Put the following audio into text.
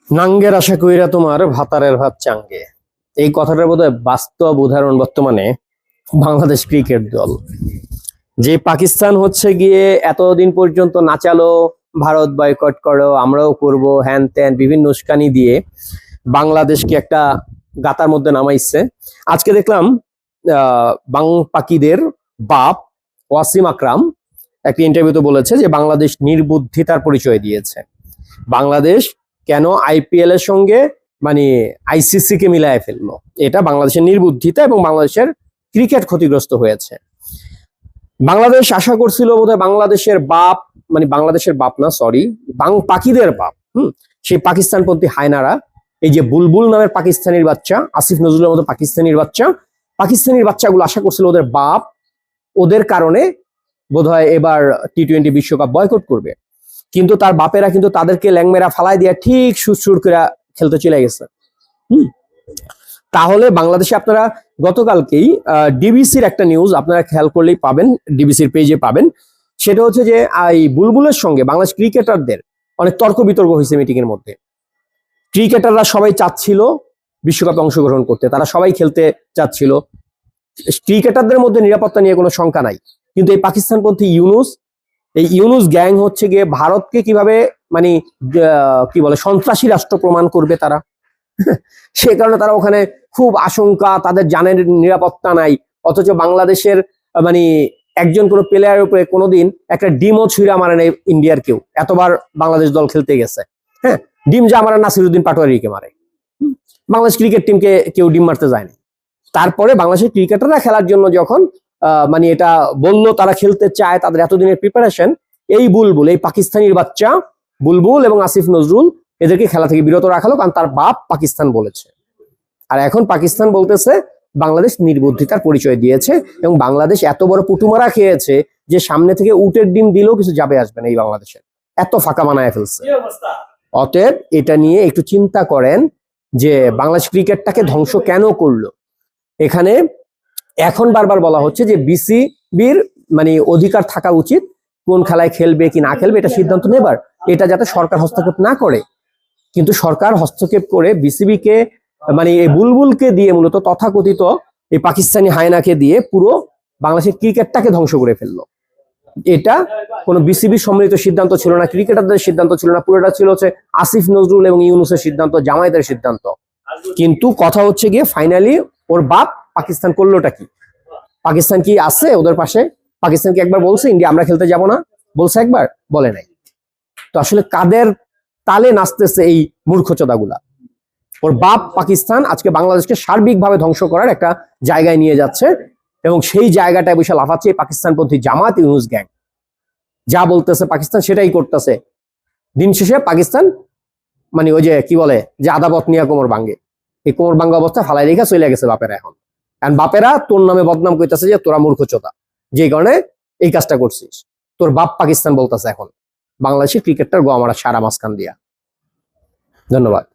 নাঙ্গের আশা কইরা তোমার ভাতারের ভাত চাঙ্গে। এই কথাটার বোধহয় বাস্তব উদাহরণ বর্তমানে বাংলাদেশ ক্রিকেট দল। যে পাকিস্তান হচ্ছে গিয়ে এতদিন পর্যন্ত নাচালো, ভারত বয়কট করো, আমরাও করব, হ্যান ত্যান বিভিন্ন উস্কানি দিয়ে বাংলাদেশকে একটা গাতার মধ্যে নামাইছে। আজকে দেখলাম বাং পাকিদের বাপ ওয়াসিম আকরাম একটা ইন্টারভিউতে বলেছে যে বাংলাদেশ নির্বুদ্ধিতার পরিচয় দিয়েছে। বাংলাদেশ কেন আইপিএল এর সঙ্গে মানে আইসিসি কে মিলায় ফেললো, এটা বাংলাদেশের নির্বুদ্ধিতা এবং বাংলাদেশের ক্রিকেট ক্ষতিগ্রস্ত হয়েছে। বাংলাদেশ আশা করছিল বোধহয় বাংলাদেশের বাপ, মানে বাংলাদেশের বাপ না, সরি, পাকিদের বাপ, সেই পাকিস্তানপন্থী হায়নারা, এই যে বুলবুল নামের পাকিস্তানির বাচ্চা, আসিফ নজরুলের মতো পাকিস্তানির বাচ্চাগুলো আশা করছিল ওদের বাপ ওদের কারণে বোধহয় এবার টি-20 বিশ্বকাপ বয়কট করবে, কিন্তু তার বাপেরা কিন্তু তাদেরকে ল্যাংমেরা ফালাই দিয়ে ঠিক সুর করে খেলতে চলে গেছে। তাহলে বাংলাদেশে আপনারা গতকালকেই ডিবিসির একটা নিউজ আপনারা খেয়াল করলেই পাবেন, ডিবিসির পেজে পাবেন। সেটা হচ্ছে যে এই বুলবুলের সঙ্গে বাংলাদেশ ক্রিকেটারদের অনেক তর্ক বিতর্ক হয়েছে মিটিং এর মধ্যে। ক্রিকেটাররা সবাই চাচ্ছিল বিশ্বকাপে অংশগ্রহণ করতে, তারা সবাই খেলতে চাচ্ছিল, ক্রিকেটারদের মধ্যে নিরাপত্তা নিয়ে কোনো শঙ্কা নাই। কিন্তু এই পাকিস্তানপন্থী ইউনুস গ্যাং হচ্ছে গিয়ে ভারতকে কিভাবে মানে কি বলে সন্ত্রাসী রাষ্ট্র প্রমাণ করবে তারা সে কারণে তারা ওখানে খুব আশঙ্কা, তাদের জানের নিরাপত্তা নাই। অথচ বাংলাদেশের মানে একজন কোনো প্লেয়ারের উপরে কোনোদিন একটা ডিমও ছুঁড়া মারে নাই ইন্ডিয়ার কেউ, এতবার বাংলাদেশ দল খেলতে গেছে। হ্যাঁ, ডিম যা মারে নাসিরুদ্দিন পাটোয়ারিকে মারে, বাংলাদেশ ক্রিকেট টিমকে কেউ ডিম মারতে যায়নি। তারপরে বাংলাদেশের ক্রিকেটাররা খেলার জন্য যখন মানে এটা বললো তারা খেলতে চায়, তাদের এতদিনের প্রিপারেশন, এই বুলবুল, এই পাকিস্তানির বাচ্চা বুলবুল এবং আসিফ নজরুল এদেরকে খেলা থেকে বিরত রাখালো, কারণ তার বাপ পাকিস্তান বলেছে। আর এখন পাকিস্তান বলতেছে বাংলাদেশ নির্বুদ্ধিতার পরিচয় দিয়েছে এবং বাংলাদেশ এত বড় পুটুমারা খেয়েছে যে সামনে থেকে উটের ডিম দিলেও কিছু যাবে আসবে না এই বাংলাদেশের, এত ফাঁকা বানায় ফেলছে। অতএব এটা নিয়ে একটু চিন্তা করেন যে বাংলাদেশ ক্রিকেটটাকে ধ্বংস কেন করলো। এখানে এখন বারবার বলা হচ্ছে যে বিসিবির মানে অধিকার থাকা উচিত কোন খেলায় খেলবে কি না খেলবে এটা সিদ্ধান্ত নেবার, এটা যাতে সরকার হস্তক্ষেপ না করে। কিন্তু সরকার হস্তক্ষেপ করে বিসিবিকে মানে এই বুলবুলকে দিয়ে, মূলত তথাকথিত এই পাকিস্তানি হায়নাকে দিয়ে পুরো বাংলাদেশের ক্রিকেটটাকে ধ্বংস করে ফেললো। এটা কোনো বিসিবি সম্মিলিত সিদ্ধান্ত ছিল না, ক্রিকেটারদের সিদ্ধান্ত ছিল না, পুরোটা ছিল হচ্ছে আসিফ নজরুল এবং ইউনুসের সিদ্ধান্ত, জামায়াতের সিদ্ধান্ত। কিন্তু কথা হচ্ছে গিয়ে ফাইনালি ওর বাপ পাকিস্তান করলোটা কি? পাকিস্তান কি আছে ওদের পাশে? পাকিস্তান কি একবার বলছে ইন্ডিয়া আমরা খেলতে যাব না? বলছে একবার? বলে নাই। তো আসলে কাদের তালে নাচতেছে এই মূর্খচোদাগুলা? ওর বাপ পাকিস্তান আজকে বাংলাদেশকে সার্বিকভাবে ধ্বংস করার একটা জায়গায় নিয়ে যাচ্ছে এবং সেই জায়গাটায় বসে লাফাচ্ছে পাকিস্তানপন্থী জামাত ইউনুস গ্যাং। যা বলতেছে পাকিস্তান সেটাই করতেছে। দিন শেষে পাকিস্তান মানে ওই যে কি বলে যে আদাবত নিয়ে কোমর ভাঙ্গে, এই কোমর ভাঙ্গা অবস্থা ফালাই রেখা চলে গেছে বাপেরা। এখন বাপেরা তোর নামে বদনাম করতেছে যে তোরা মূর্খচোদা, যে কারণে এই কাজটা করছিস। তোর বাপ পাকিস্তান বলতেছে এখন বাংলাদেশের ক্রিকেটটার গো আমরা সারা মাঝখান দিয়া। ধন্যবাদ।